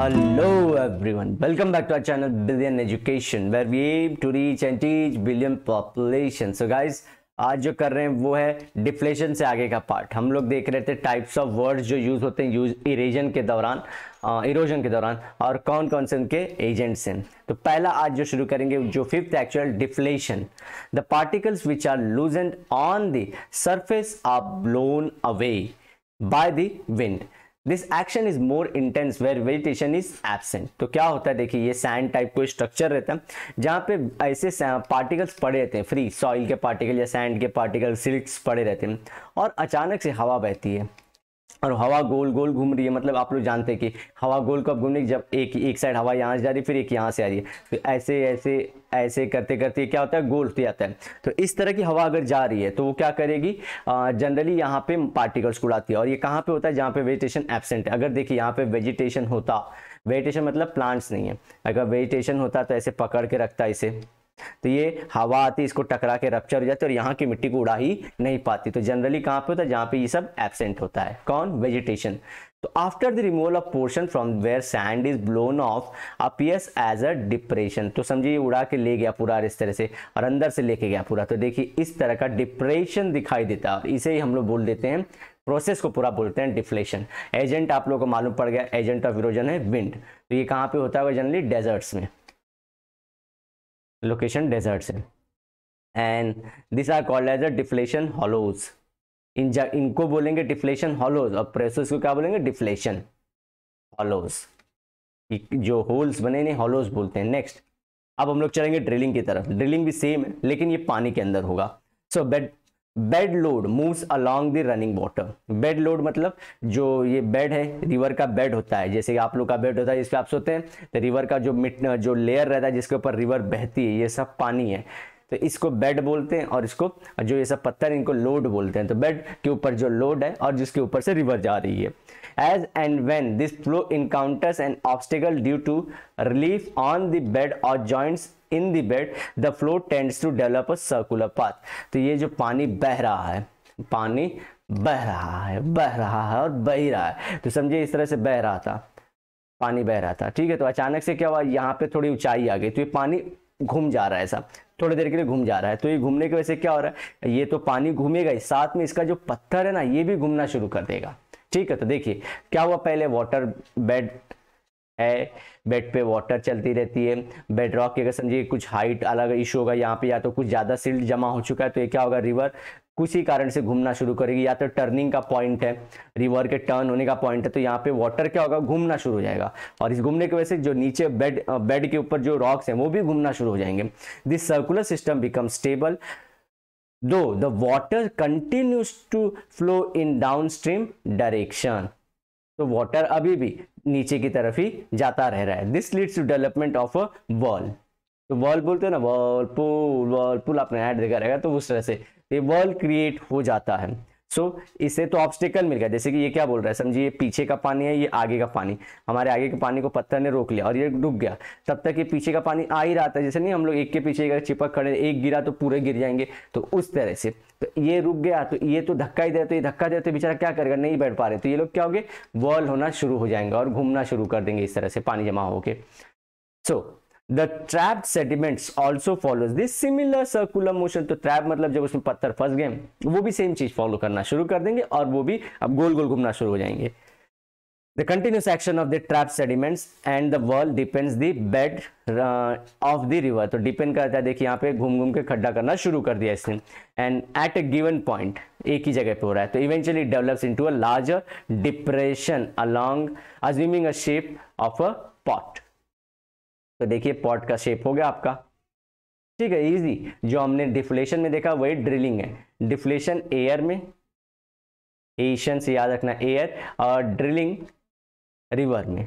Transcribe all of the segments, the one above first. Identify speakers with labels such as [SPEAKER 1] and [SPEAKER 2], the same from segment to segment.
[SPEAKER 1] Hello everyone, welcome back to our channel Billion Education where we aim to reach and teach billion population. So guys, आज जो कर रहे हैं वो है डिफ्लेशन से आगे का पार्ट। हम लोग देख रहे थे टाइप्स ऑफ वर्ड्स जो यूज होते हैं इरोजन के दौरान और कौन कौन से उनके एजेंट्स हैं। तो पहला आज जो शुरू करेंगे जो fifth actual deflation, the particles which are loosened on the surface are blown away by the wind. This action is more intense where vegetation is absent. तो क्या होता है, देखिए ये सैंड टाइप कोई स्ट्रक्चर रहता है जहाँ पे ऐसे पार्टिकल्स पड़े रहते हैं, फ्री सॉइल के पार्टिकल या सैंड के पार्टिकल सिल्क्स पड़े रहते हैं और अचानक से हवा बहती है और हवा गोल गोल घूम रही है। मतलब आप लोग जानते हैं कि हवा गोल कब घूम रही है, जब एक साइड हवा यहाँ से जा रही है फिर एक यहाँ से आ रही है, फिर ऐसे ऐसे ऐसे करते करते क्या होता है, गोल होते जाता है। तो इस तरह की हवा अगर जा रही है तो वो क्या करेगी, जनरली यहाँ पे पार्टिकल्स उड़ाती है। और ये कहाँ पे होता है, जहाँ पे वेजिटेशन एब्सेंट है। अगर देखिए यहाँ पे वेजिटेशन होता, वेजिटेशन मतलब प्लांट्स नहीं है, अगर वेजिटेशन होता तो ऐसे पकड़ के रखता इसे, तो ये हवा आती इसको टकरा के रप्चर हो जाती और यहाँ की मिट्टी को उड़ा ही नहीं पाती। तो जनरली कहाँ पे होता है, जहाँ पे ये सब एब्सेंट होता है, कौन, वेजिटेशन। तो after the removal of portion from where sand is blown off appears as a depression. तो समझिए ये उड़ा के ले गया पूरा इस तरह से और अंदर से लेके गया पूरा। तो देखिए इस तरह का डिप्रेशन दिखाई देता है और इसे ही हम लोग बोल देते हैं, प्रोसेस को पूरा बोलते हैं डिफ्लेशन। एजेंट आप लोगों को मालूम पड़ गया, एजेंट ऑफ इरोजन है विंड। तो ये कहाँ पे होता है, जनरली डेजर्ट्स में, लोकेशन डेजर्ट्स है। And this are called as a deflation hollows. इनको बोलेंगे डिफ्लेशन हॉलोज और प्रोसेस को क्या बोलेंगे, डिफ्लेशन हॉलोज। जो होल्स बने इन्हें हॉलोज बोलते हैं। नेक्स्ट अब हम लोग चलेंगे ड्रिलिंग की तरफ। ड्रिलिंग भी सेम है लेकिन ये पानी के अंदर होगा। So bed load moves along the running water. Bed load मतलब जो ये बेड है, रिवर का बेड होता है, जैसे आप लोग का बेड होता है जिस पे आप सोते हैं, तो रिवर का जो लेयर रहता है जिसके ऊपर रिवर बहती है, ये सब पानी है, तो इसको बेड बोलते हैं। और इसको जो ये सब पत्थर इनको लोड बोलते हैं। तो बेड के ऊपर जो लोड है और जिसके ऊपर से रिवर जा रही है। As and when this flow encounters an obstacle due to relief on the bed और joints in the bed, the flow tends to develop a circular path. तो ये जो पानी बह रहा है, पानी बह रहा है और बह ही रहा है, तो समझिए इस तरह से बह रहा था, पानी बह रहा था, ठीक है। तो अचानक से क्या हुआ, यहाँ पे थोड़ी ऊंचाई आ गई तो ये पानी घूम जा रहा है, ऐसा थोड़ी देर के लिए घूम जा रहा है। तो ये घूमने की वजह से क्या हो रहा है, ये तो पानी घूमेगा ही, साथ में इसका जो पत्थर है ना ये भी घूमना शुरू कर देगा, ठीक है। तो देखिए क्या हुआ, पहले वाटर बेड है, बेड पे वाटर चलती रहती है। बेड रॉक की अगर समझिए कुछ हाइट अलग इशू होगा, यहाँ पे या तो कुछ ज्यादा सिल्ट जमा हो चुका है, तो ये क्या होगा, रिवर किसी कारण से घूमना शुरू करेगी, या तो टर्निंग का पॉइंट है, रिवर के टर्न होने का पॉइंट है, तो यहाँ पे वाटर क्या होगा, घूमना शुरू हो जाएगा। और इस घूमने की वजह से जो नीचे बेड के ऊपर जो रॉक्स हैं वो भी घूमना शुरू हो जाएंगे। This circular system become stable though the water continues to flow in downstream direction. तो वाटर अभी भी नीचे की तरफ ही जाता रह रहा है। This leads to development of a wall. तो वॉल बोलते हैं ना, वॉल आपने ऐड देखा रहेगा, तो उस तरह से ये वॉल क्रिएट हो जाता है। सो इससे तो ऑब्स्टिकल मिल गया, जैसे कि ये क्या बोल रहा है, समझिए पीछे का पानी है, ये आगे का पानी, हमारे आगे के पानी को पत्थर ने रोक लिया और ये डूब गया। तब तक ये पीछे का पानी आ ही रहा था, जैसे नहीं हम लोग एक के पीछे एक चिपक खड़े, एक गिरा तो पूरे गिर जाएंगे, तो उस तरह से। तो ये रुक गया तो ये तो धक्का ही दे, तो ये धक्का दे तो बेचारा क्या करेगा, नहीं बैठ पा रहे, तो ये लोग क्या होंगे, वॉल होना शुरू हो जाएंगे और घूमना शुरू कर देंगे इस तरह से पानी जमा होके। सो The trapped sediments also follows this similar circular motion। तो ट्रैप मतलब जब उसमें पत्थर फंस गए वो भी सेम चीज फॉलो करना शुरू कर देंगे और वो भी अब गोल गोल घूमना शुरू हो जाएंगे। The continuous action of the trapped sediments and the wall depends the bed of the river। तो डिपेंड करता है, देखिए यहाँ पे घूम घूम के खड्डा करना शुरू कर दिया इसने। And at a given point, एक ही जगह पे हो रहा है, तो eventually develops into a larger depression along assuming a shape of a pot. तो देखिए पॉट का शेप हो गया आपका, ठीक है, इजी। जो हमने डिफ्लेशन में देखा वही ड्रिलिंग है। डिफ्लेशन एयर में, एशियन से याद रखना एयर, और ड्रिलिंग रिवर में,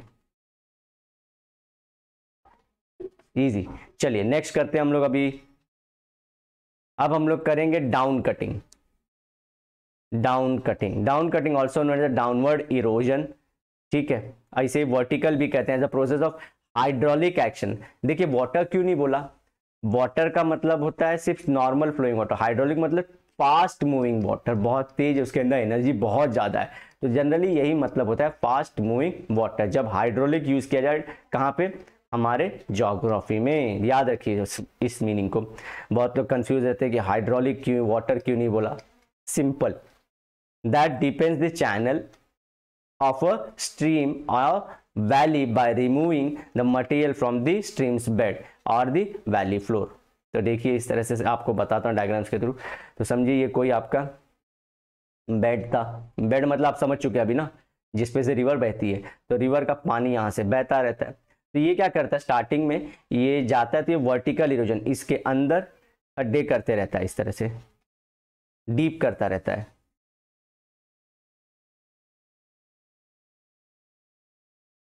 [SPEAKER 1] इजी। चलिए नेक्स्ट करते हैं हम लोग अब हम लोग करेंगे down cutting. Down cutting also known as downward erosion, ठीक है। ऐसे वर्टिकल भी कहते हैं, as a process of hydraulic action. देखिए वाटर क्यों नहीं बोला, वाटर का मतलब होता है सिर्फ नॉर्मल फ्लोइंग वाटर, हाइड्रोलिक मतलब फास्ट मूविंग वाटर, बहुत तेज, उसके अंदर एनर्जी बहुत ज़्यादा है। तो जनरली यही मतलब होता है फास्ट मूविंग वाटर, जब हाइड्रोलिक यूज़ किया जाए कहाँ पे, हमारे ज्योग्राफी में। याद रखिए इस मीनिंग को। बहुत लोग कंफ्यूज रहते हैं कि हाइड्रोलिक क्यों, वाटर क्यों नहीं बोला। Simple, that depends the channel of a stream or valley by removing the material from the stream's bed or the valley floor। तो देखिए इस तरह से आपको बताता हूँ डायग्राम्स के थ्रू। तो समझिए ये कोई आपका बेड था, बेड मतलब आप समझ चुके हैं अभी ना, जिसपे से रिवर बहती है। तो रिवर का पानी यहाँ से बहता रहता है। तो ये क्या करता है, स्टार्टिंग में ये जाता है तो ये वर्टिकल इरोजन इसके अंदर अड्डे करते रहता है, इस तरह से डीप करता रहता है।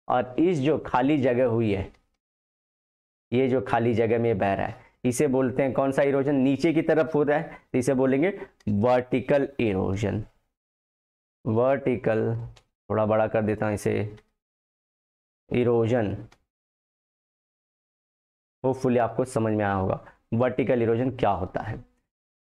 [SPEAKER 1] और इस जो खाली जगह हुई है, ये जो खाली जगह में बह रहा है, इसे बोलते हैं कौन सा इरोजन, नीचे की तरफ हो रहा है तो इसे बोलेंगे वर्टिकल इरोजन। वर्टिकल, थोड़ा बड़ा कर देता हूं इसे, इरोजन। होपफुली आपको समझ में आया होगा वर्टिकल इरोजन क्या होता है।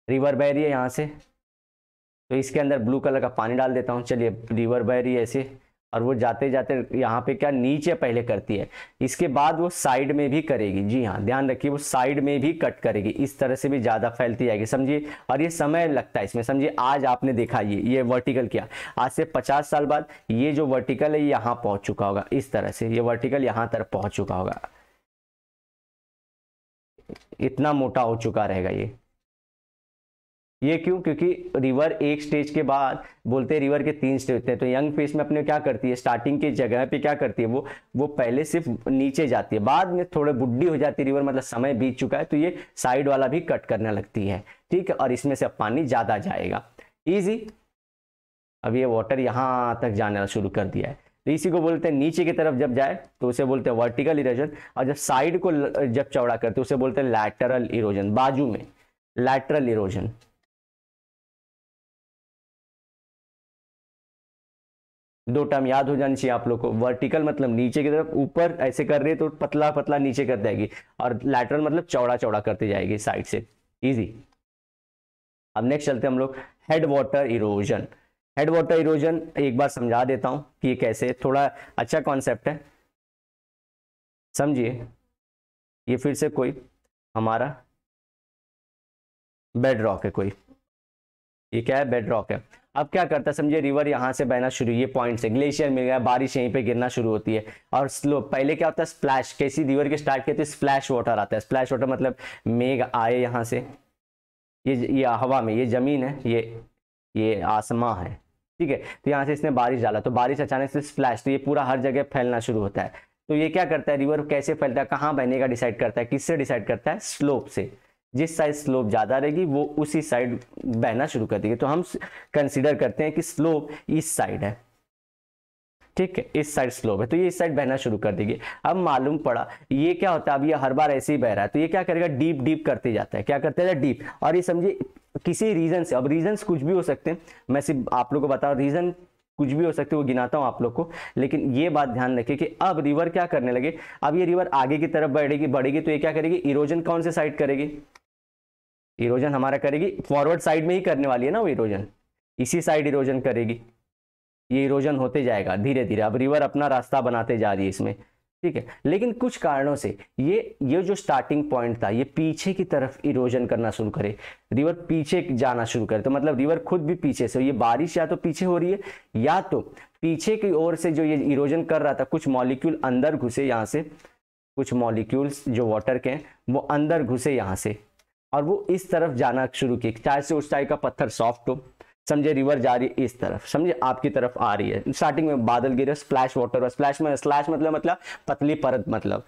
[SPEAKER 1] रिवर बह रही है यहाँ से, तो इसके अंदर ब्लू कलर का पानी डाल देता हूँ। चलिए रिवर बह रही है ऐसे, और वो जाते जाते यहाँ पे क्या नीचे पहले करती है, इसके बाद वो साइड में भी करेगी। जी हाँ, ध्यान रखिए वो साइड में भी कट करेगी, इस तरह से भी ज़्यादा फैलती जाएगी, समझिए। और ये समय लगता है इसमें, समझिए आज आपने देखा ये वर्टिकल किया, आज से 50 साल बाद ये जो वर्टिकल है यहाँ पहुँच चुका होगा, इस तरह से ये वर्टिकल यहाँ तक पहुँच चुका होगा, इतना मोटा हो चुका रहेगा ये क्यों, क्योंकि रिवर एक स्टेज के बाद, बोलते हैं रिवर के 3 स्टेज होते हैं। तो यंग फेज में अपने क्या करती है, स्टार्टिंग की जगह पे क्या करती है, वो पहले सिर्फ नीचे जाती है, बाद में थोड़े बुढ़ी हो जाती है रिवर, मतलब समय बीत चुका है तो ये साइड वाला भी कट करने लगती है, ठीक है। और इसमें से अब पानी ज्यादा जाएगा, इजी। अब ये वाटर यहाँ तक जाना शुरू कर दिया है, तो इसी को बोलते हैं नीचे की तरफ जब जाए तो उसे बोलते हैं वर्टिकल इरोजन, और जब साइड को जब चौड़ा करते हैं उसे बोलते हैं लैटरल इरोजन, बाजू में लैटरल इरोजन। दो टर्म याद हो जानी चाहिए आप लोग को। वर्टिकल मतलब नीचे की तरफ, ऊपर ऐसे कर रही है तो पतला पतला नीचे कर देगी, और लैटरल मतलब चौड़ा चौड़ा करती जाएगी साइड से, इजी। अब नेक्स्ट चलते हैं हम लोग head water erosion. Head water erosion एक बार समझा देता हूं कि ये कैसे, थोड़ा अच्छा कॉन्सेप्ट है, समझिए। ये फिर से कोई हमारा बेड रॉक है, कोई ये क्या है, बेड रॉक है। अब क्या करता है, समझिए रिवर यहाँ से बहना शुरू, ये पॉइंट से ग्लेशियर मिल गया, बारिश यहीं पे गिरना शुरू होती है, और स्लो पहले क्या होता है, स्प्लैश, कैसी रिवर के स्टार्ट किया तो स्प्लैश वाटर आता है। स्प्लैश वाटर मतलब मेघ आए यहाँ से, ये हवा में, ये जमीन है, ये आसमां है, ठीक है। तो यहाँ से इसने बारिश डाला तो बारिश अचानक से स्प्लैश, तो ये पूरा हर जगह फैलना शुरू होता है। तो ये क्या करता है, रिवर कैसे फैलता है, कहाँ बहने का डिसाइड करता है, किससे डिसाइड करता है, स्लोप से। जिस साइड स्लोप ज्यादा रहेगी वो उसी साइड बहना शुरू कर देगी। तो हम कंसीडर करते हैं कि स्लोप इस साइड है, ठीक है, इस साइड स्लोप है तो ये इस साइड बहना शुरू कर देगी। अब मालूम पड़ा ये क्या होता है, अब ये हर बार ऐसे ही बह रहा है तो ये क्या करेगा, डीप डीप करते जाता है, क्या करते हैं, डीप। और ये समझिए किसी रीजन से, अब रीजन कुछ भी हो सकते हैं, मैं सिर्फ आप लोग को बता, रीजन कुछ भी हो सकते, वो गिनाता हूं आप लोग को, लेकिन ये बात ध्यान रखिए कि अब रिवर क्या करने लगे, अब ये रिवर आगे की तरफ बढ़ेगी तो ये क्या करेगी, इरोजन कौन से साइड करेगी, इरोजन हमारा करेगी फॉरवर्ड साइड में ही करने वाली है ना वो इरोजन, इसी साइड इरोजन करेगी। ये इरोजन होते जाएगा धीरे धीरे, अब रिवर अपना रास्ता बनाते जा रही है इसमें, ठीक है। लेकिन कुछ कारणों से ये जो स्टार्टिंग पॉइंट था ये पीछे की तरफ इरोजन करना शुरू करे, रिवर पीछे जाना शुरू करे। तो मतलब रिवर खुद भी पीछे से, ये बारिश या तो पीछे हो रही है या तो पीछे की ओर से जो ये इरोजन कर रहा था, कुछ मॉलिक्यूल अंदर घुसे यहाँ से, कुछ मॉलिक्यूल्स जो वाटर के हैं वो अंदर घुसे यहाँ से, और वो इस तरफ जाना शुरू की, चाहे से उस टाइप का पत्थर सॉफ्ट हो, समझे, रिवर जा रही है इस तरफ, समझे आपकी तरफ आ रही है। स्टार्टिंग में बादल गिरे, स्प्लैश वाटर, स्प्लैश में स्लैश मतलब पतली परत, मतलब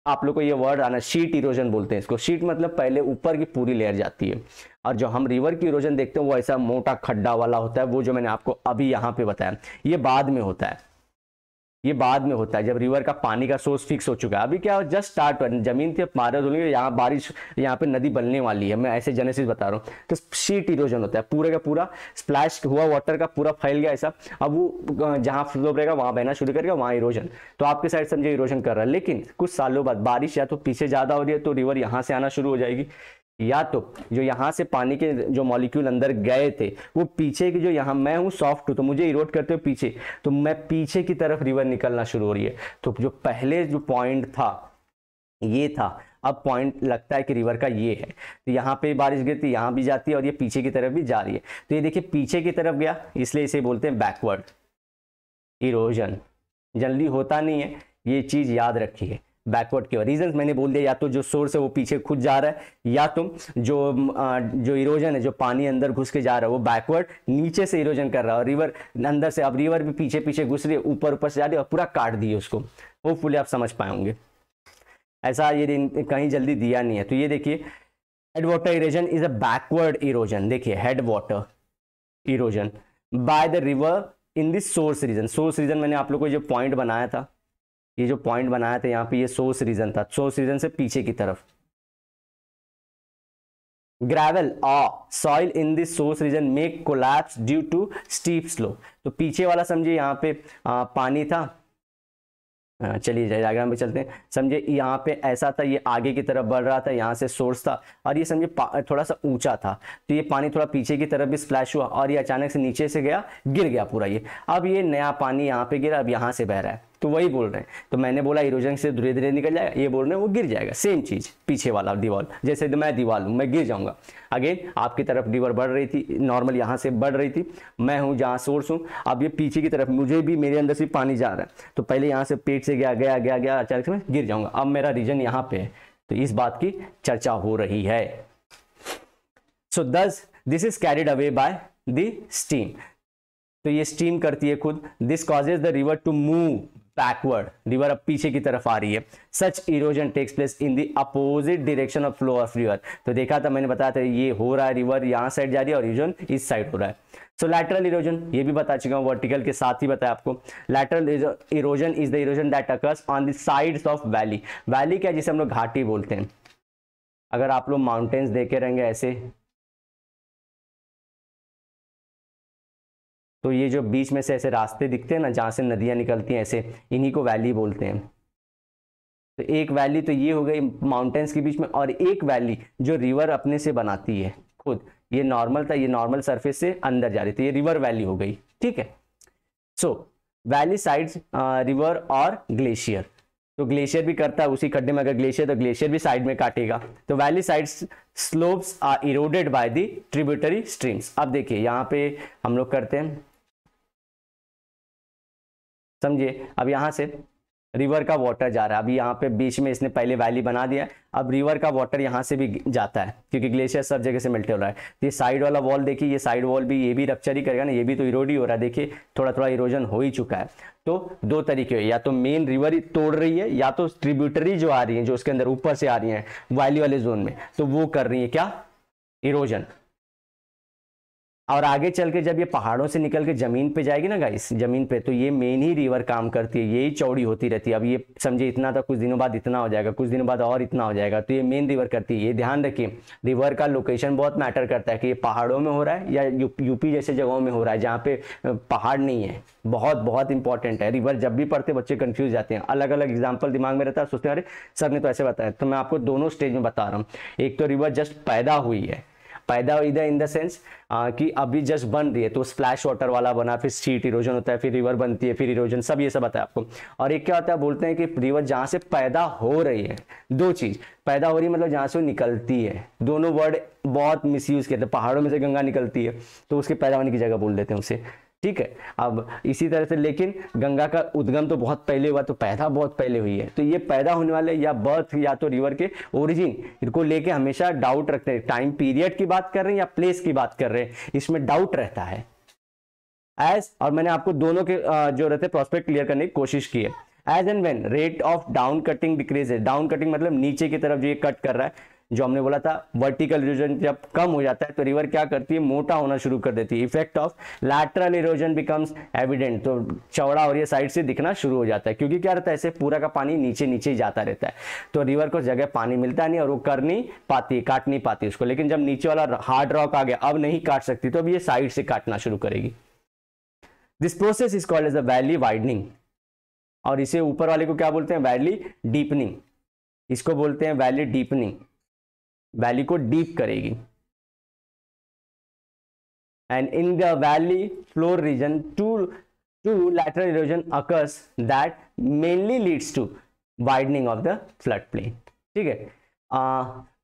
[SPEAKER 1] आप लोग को ये वर्ड आना, शीट इरोजन बोलते हैं इसको। शीट मतलब पहले ऊपर की पूरी लेयर जाती है, और जो हम रिवर की इरोजन देखते हैं वो ऐसा मोटा खड्डा वाला होता है, वो जो मैंने आपको अभी यहाँ पे बताया, ये बाद में होता है, ये बाद में होता है जब रिवर का पानी का सोर्स फिक्स हो चुका है। अभी क्या जस्ट स्टार्ट, जमीन थी मारा धुलेंगे, यहाँ बारिश, यहाँ पे नदी बनने वाली है, मैं ऐसे जेनेसिस बता रहा हूँ। तो शीट इरोजन होता है, पूरे का पूरा स्प्लैश हुआ वाटर का पूरा फैल गया ऐसा, अब वो जहाँ फ्लो रहेगा वहां बहना शुरू करेगा, वहां इरोजन। तो आपके साइड समझे इरोजन कर रहा है, लेकिन कुछ सालों बाद बारिश या तो पीछे ज्यादा हो रही है तो रिवर यहाँ से आना शुरू हो जाएगी, या तो जो यहाँ से पानी के जो मॉलिक्यूल अंदर गए थे वो पीछे की, जो यहाँ मैं हूँ सॉफ्ट हूँ तो मुझे इरोड करते हुए पीछे, तो मैं पीछे की तरफ रिवर निकलना शुरू हो रही है। तो जो पहले जो पॉइंट था ये था, अब पॉइंट लगता है कि रिवर का ये है, तो यहाँ पे बारिश गिरती, यहाँ भी जाती है और ये पीछे की तरफ भी जा रही है। तो ये देखिए पीछे की तरफ गया, इसलिए इसे बोलते हैं बैकवर्ड इरोजन। जनरली होता नहीं है, ये चीज याद रखिए। बैकवर्ड के रीजन मैंने बोल दिया, या तो जो सोर्स है वो पीछे खुद जा रहा है, या तो जो इरोजन है, जो पानी अंदर घुस के जा रहा है वो बैकवर्ड नीचे से इरोजन कर रहा है, और रिवर अंदर से, अब रिवर भी पीछे पीछे घुस रही है, ऊपर ऊपर से जा रही है और पूरा काट दी है उसको। होपफुली आप समझ पाएंगे, ऐसा ये कहीं जल्दी दिया नहीं है। तो ये देखिए head water erosion is a backward erosion. देखिए head water erosion by the river in this source region. Source region मैंने आप लोग को जो पॉइंट बनाया था, ये जो पॉइंट बनाया था यहाँ पे, ये सोर्स रीजन था। सोर्स रीजन से पीछे की तरफ ग्रेवल और soil in this source region make collapse due to steep slope. तो पीछे वाला समझिए यहाँ पे पानी था, चलिए डायग्राम पे चलते हैं। समझे यहाँ पे ऐसा था, ये आगे की तरफ बढ़ रहा था, यहाँ से सोर्स था, और ये समझे थोड़ा सा ऊंचा था, तो ये पानी थोड़ा पीछे की तरफ भी स्प्लैश हुआ और ये अचानक से नीचे से गया, गिर गया पूरा ये। अब ये नया पानी यहाँ पे गिरा, अब यहाँ से बह रहा है, तो वही बोल रहे हैं। तो मैंने बोला इरोजन से धीरे धीरे निकल जाएगा, ये बोल रहे हैं वो गिर जाएगा। सेम चीज पीछे वाला दीवार, जैसे मैं दीवार हूँ, मैं गिर जाऊंगा। अगेन आपकी तरफ रिवर बढ़ रही थी, नॉर्मल यहाँ से बढ़ रही थी, मैं हूँ जहाँ सोर्स हूँ, अब ये पीछे की तरफ मुझे भी, मेरे अंदर से पानी जा रहा है, तो पहले यहाँ से पेट से गया गया गया गया, अचानक से मैं गिर जाऊंगा। अब मेरा रीजन यहाँ पे है, तो इस बात की चर्चा हो रही है। So this this is carried away by the stream. तो ये स्टीम करती है खुद। This causes the river to move backward, river अब पीछे की तरफ आ रही है। Such erosion takes place in the opposite direction of flow of river. तो देखा था मैंने, बताया था ये हो रहा है, रिवर यहाँ साइड जा रही है और इरोजन इस साइड हो रहा है। सो लैटरल इरोजन ये भी बता चुका हूँ, वर्टिकल के साथ ही बताया आपको। Lateral erosion is the erosion that occurs on the sides of valley. Valley क्या, जिसे हम लोग घाटी बोलते हैं। अगर आप लोग माउंटेन्स देखे रहेंगे ऐसे, तो ये जो बीच में से ऐसे रास्ते दिखते हैं ना, जहाँ से नदियाँ निकलती हैं, ऐसे इन्हीं को वैली बोलते हैं। तो एक वैली तो ये हो गई माउंटेन्स के बीच में, और एक वैली जो रिवर अपने से बनाती है खुद। ये नॉर्मल था, ये नॉर्मल सरफेस से अंदर जा रही थी, ये रिवर वैली हो गई। ठीक है। सो वैली साइड्स रिवर और ग्लेशियर। तो ग्लेशियर भी करता है उसी खड्डे में, अगर ग्लेशियर तो ग्लेशियर भी साइड में काटेगा। तो valley sides slopes are eroded by the tributary streams. अब देखिए यहाँ पे हम लोग करते हैं, समझिए अब यहाँ से रिवर का वाटर जा रहा है, अभी यहाँ पे बीच में इसने पहले वैली बना दिया है, अब रिवर का वाटर यहाँ से भी जाता है क्योंकि ग्लेशियर सब जगह से मिलते हो रहा है। ये साइड वाला वॉल देखिए, ये साइड वॉल भी, ये भी रप्चर ही करेगा ना, ये भी तो इरोड ही हो रहा है। देखिए थोड़ा थोड़ा इरोजन हो ही चुका है। तो दो तरीके हैं, या तो मेन रिवर ही तोड़ रही है, या तो ट्रिब्यूटरी जो आ रही है, जो उसके अंदर ऊपर से आ रही है वैली वाले जोन में, तो वो कर रही है क्या, इरोजन। और आगे चल के जब ये पहाड़ों से निकल के जमीन पे जाएगी ना गाइस, जमीन पे, तो ये मेन ही रिवर काम करती है, यही चौड़ी होती रहती है। अब ये समझे इतना था, कुछ दिनों बाद इतना हो जाएगा, कुछ दिनों बाद और इतना हो जाएगा, तो ये मेन रिवर करती है। ये ध्यान रखिए, रिवर का लोकेशन बहुत मैटर करता है कि ये पहाड़ों में हो रहा है या यूपी जैसे जगहों में हो रहा है जहाँ पे पहाड़ नहीं है। बहुत बहुत इंपॉर्टेंट है। रिवर जब भी पढ़ते बच्चे कंफ्यूज जाते हैं, अलग अलग एग्जाम्पल दिमाग में रहता है, सोचते हैं अरे सर ने तो ऐसे बताया। तो मैं आपको दोनों स्टेज में बता रहा हूँ। एक तो रिवर जस्ट पैदा हुई है, पैदा हुई इन द सेंस कि अभी जस्ट बन रही है, तो स्प्लैश वाटर वाला बना, फिर स्ट्रीट इरोजन होता है, फिर रिवर बनती है, फिर इरोजन, सब ये सब आता है आपको। और एक क्या होता है, बोलते हैं कि रिवर जहाँ से पैदा हो रही है, दो चीज पैदा हो रही है मतलब जहाँ से वो निकलती है। दोनों वर्ड बहुत मिसयूज किए थे। पहाड़ों में से गंगा निकलती है तो उसके पैदा होने की जगह बोल देते हैं उसे, ठीक है। अब इसी तरह से, लेकिन गंगा का उद्गम तो बहुत पहले हुआ, तो पैदा बहुत पहले हुई है। तो ये पैदा होने वाले या बर्थ या तो रिवर के ओरिजिन, इनको लेके हमेशा डाउट रखते हैं। टाइम पीरियड की बात कर रहे हैं या प्लेस की बात कर रहे हैं, इसमें डाउट रहता है। एज, और मैंने आपको दोनों के जो रहते प्रोस्पेक्ट क्लियर करने की कोशिश की है। As and when rate of down cutting decreases, down cutting मतलब नीचे की तरफ जो ये कट कर रहा है, जो हमने बोला था वर्टिकल इरोजन जब कम हो जाता है तो रिवर क्या करती है, मोटा होना शुरू कर देती है। Effect of lateral erosion becomes evident, तो चौड़ा और ये साइड से दिखना शुरू हो जाता है, क्योंकि क्या रहता है, ऐसे पूरा का पानी नीचे नीचे ही जाता रहता है, तो रिवर को जगह पानी मिलता नहीं और वो कर नहीं पाती, काट नहीं पाती उसको। लेकिन जब नीचे वाला हार्ड रॉक आ गया, अब नहीं काट सकती, तो अब ये साइड से काटना शुरू करेगी। This process is called as a valley widening, और इसे ऊपर वाले को क्या बोलते हैं, वैली डीपनिंग। इसको बोलते हैं वैली डीपनिंग। वैली को डीप करेगी। And in the valley floor region to lateral erosion occurs that mainly leads to widening of the flood plain। ठीक है।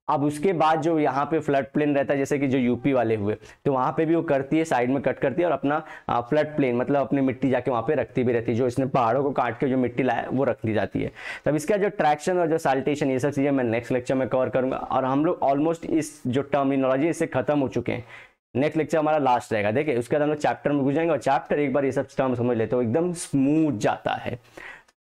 [SPEAKER 1] अब उसके बाद जो यहाँ पे फ्लड प्लेन रहता है, जैसे कि जो यूपी वाले हुए, तो वहाँ पे भी वो करती है, साइड में कट करती है और अपना फ्लड प्लेन मतलब अपनी मिट्टी जाके वहाँ पे रखती भी रहती है। जो इसने पहाड़ों को काट के जो मिट्टी लाया वो रख दी जाती है। तब इसका जो ट्रैक्शन और जो साल्टेशन, ये सब चीज़ें मैं नेक्स्ट लेक्चर में कवर करूँगा। और हम लोग ऑलमोस्ट इस जो टर्मिनोलॉजी इससे खत्म हो चुके हैं। नेक्स्ट लेक्चर हमारा लास्ट रहेगा। देखिए उसके बाद हम लोग चैप्टर में घुस जाएंगे और चैप्टर एक बार ये सब टर्म समझ लेते हो एकदम स्मूथ जाता है।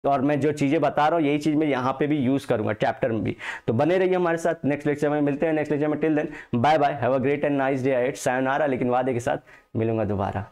[SPEAKER 1] और मैं जो चीजें बता रहा हूँ यही चीज मैं यहाँ पे भी यूज करूंगा चैप्टर में भी। तो बने रहिए हमारे साथ। नेक्स्ट लेक्चर में मिलते हैं। नेक्स्ट लेक्चर में till then bye bye, have a great and nice day ahead. Sayonara, लेकिन वादे के साथ मिलूंगा दोबारा।